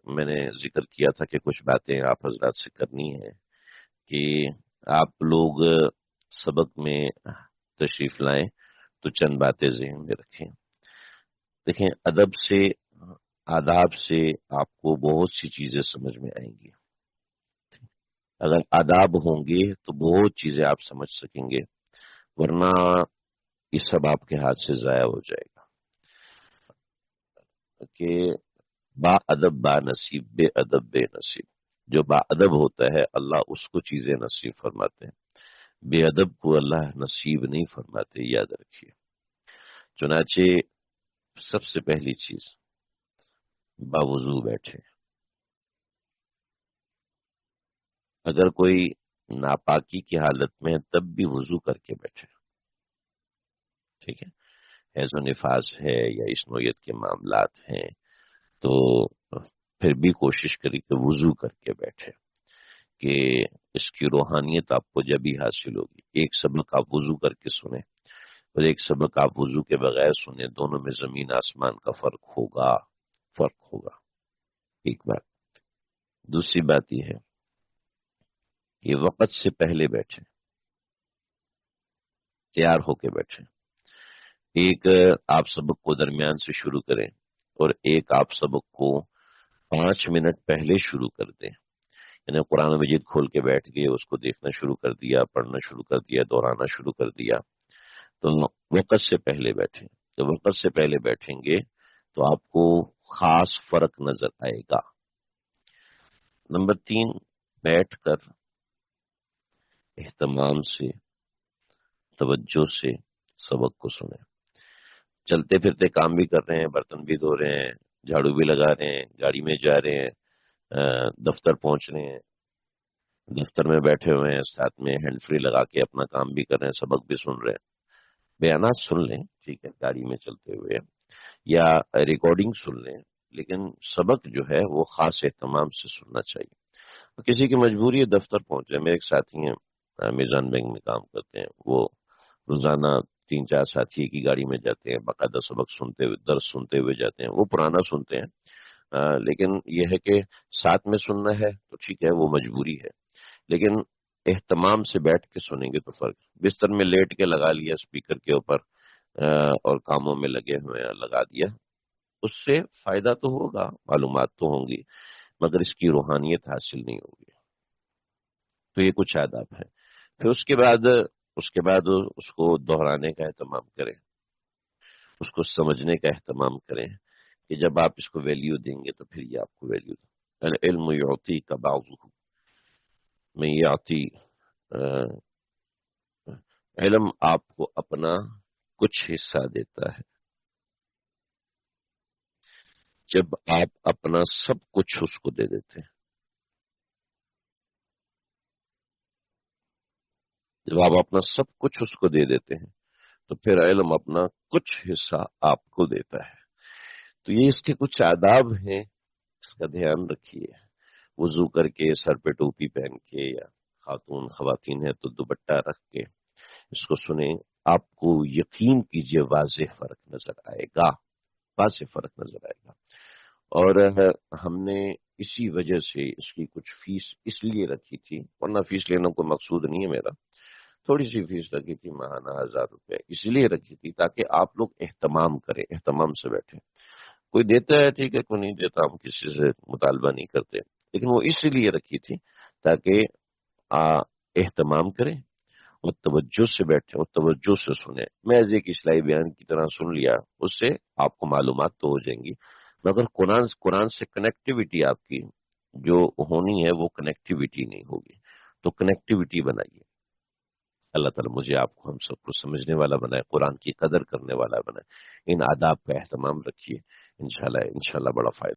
میں نے ذکر کیا تھا کہ کچھ باتیں آپ حضرات سے کرنی ہے کہ آپ لوگ سبق میں تشریف لائیں تو چند باتیں ذہن میں رکھیں. دیکھیں، ادب سے، آداب سے آپ کو بہت سی چیزیں سمجھ میں آئیں گی. اگر آداب ہوں گے تو بہت چیزیں آپ سمجھ سکیں گے، ورنہ یہ سب آپ کے ہاتھ سے ضائع ہو جائے گا. کہ با ادب با نصیب، بے ادب بے نصیب. جو با ادب ہوتا ہے اللہ اس کو چیزیں نصیب فرماتے ہیں، بے ادب کو اللہ نصیب نہیں فرماتے، یاد رکھیے. چنانچہ سب سے پہلی چیز، باوضو بیٹھے. اگر کوئی ناپاکی کی حالت میں ہے تب بھی وضو کر کے بیٹھے. ٹھیک ہے، حیض و نفاس ہے یا اس نوعیت کے معاملات ہیں تو پھر بھی کوشش کری کہ وضو کر کے بیٹھے، کہ اس کی روحانیت آپ کو جب ہی حاصل ہوگی. ایک سبق آپ وضو کر کے سنیں اور ایک سبق آپ وضو کے بغیر سنیں، دونوں میں زمین آسمان کا فرق ہوگا. ایک بات. دوسری بات یہ ہے کہ وقت سے پہلے بیٹھے، تیار ہو کے بیٹھے. ایک آپ سبق کو درمیان سے شروع کریں اور ایک آپ سبق کو 5 منٹ پہلے شروع کر دیں. یعنی قرآن مجید کھول کے بیٹھ گئے، اس کو دیکھنا شروع کر دیا، پڑھنا شروع کر دیا، دہرانا شروع کر دیا. تو وقت سے پہلے بیٹھیں. جب وقت سے پہلے بیٹھیں گے تو آپ کو خاص فرق نظر آئے گا. نمبر 3، بیٹھ کر اہتمام سے، توجہ سے سبق کو سنیں. چلتے پھرتے کام بھی کر رہے ہیں، برتن بھی دھو رہے ہیں، جھاڑو بھی لگا رہے ہیں، گاڑی میں جا رہے ہیں، دفتر پہنچ رہے ہیں، دفتر میں بیٹھے ہوئے ہیں، ساتھ میں ہینڈ فری لگا کے اپنا کام بھی کر رہے ہیں، سبق بھی سن رہے ہیں. بیانات سن لیں، ٹھیک ہے، گاڑی میں چلتے ہوئے یا ریکارڈنگ سن لیں، لیکن سبق جو ہے وہ خاص اہتمام سے سننا چاہیے. کسی کی مجبوری ہے دفتر پہنچے. میرے ایک ساتھی ہیں، میزان بینک میں کام کرتے ہیں، وہ روزانہ 3-4 ساتھی کی گاڑی میں جاتے ہیں، باقاعدہ سبق سنتے ہوئے، درس سنتے ہوئے جاتے ہیں. وہ پرانا سنتے ہیں، لیکن یہ ہے کہ ساتھ میں سننا ہے تو ٹھیک ہے، وہ مجبوری ہے. لیکن اہتمام سے بیٹھ کے سنیں گے تو فرق. بستر میں لیٹ کے لگا لیا اسپیکر کے اوپر اور کاموں میں لگے ہوئے لگا دیا، اس سے فائدہ تو ہوگا، معلومات تو ہوں گی، مگر اس کی روحانیت حاصل نہیں ہوگی. تو یہ کچھ آداب ہے. پھر اس کے بعد اس کو دہرانے کا اہتمام کریں، اس کو سمجھنے کا اہتمام کریں کہ جب آپ اس کو ویلیو دیں گے تو پھر یہ آپ کو ویلیو دیں. العلم یعطی کا بعضہ میں یعطی، علم آپ کو اپنا کچھ حصہ دیتا ہے. جب آپ اپنا سب کچھ اس کو دے دیتے ہیں، جب آپ اپنا سب کچھ اس کو دے دیتے ہیں تو پھر علم اپنا کچھ حصہ آپ کو دیتا ہے. تو یہ اس کے کچھ آداب ہیں، اس کا دھیان رکھیے. وضو کر کے، سر پہ ٹوپی پہن کے، یا خواتین ہے تو دوپٹہ رکھ کے اس کو سنیں. آپ کو یقین کیجئے واضح فرق نظر آئے گا، واضح فرق نظر آئے گا. اور ہم نے اسی وجہ سے اس کی کچھ فیس اس لیے رکھی تھی، ورنہ فیس لینا کوئی مقصود نہیں ہے میرا. تھوڑی سی فیس رکھی تھی، ماہانہ 1000 روپے، اس لیے رکھی تھی تاکہ آپ لوگ اہتمام کریں، اہتمام سے بیٹھیں. کوئی دیتا ہے ٹھیک ہے، کوئی نہیں دیتا، ہم کسی سے مطالبہ نہیں کرتے، لیکن وہ اس لیے رکھی تھی تاکہ اہتمام کریں اور توجہ سے بیٹھیں اور توجہ سے سنیں. میں ایک اصلاحی بیان کی طرح سن لیا، اس سے آپ کو معلومات تو ہو جائیں گی، مگر قرآن سے کنیکٹیوٹی آپ کی جو ہونی ہے وہ کنیکٹیوٹی نہیں ہوگی. تو کنیکٹیوٹی بنائیے. اللہ تعالیٰ مجھے آپ کو، ہم سب کو سمجھنے والا بنائے، قرآن کی قدر کرنے والا بنائے. ان آداب کا اہتمام رکھیے، انشاءاللہ بڑا فائدہ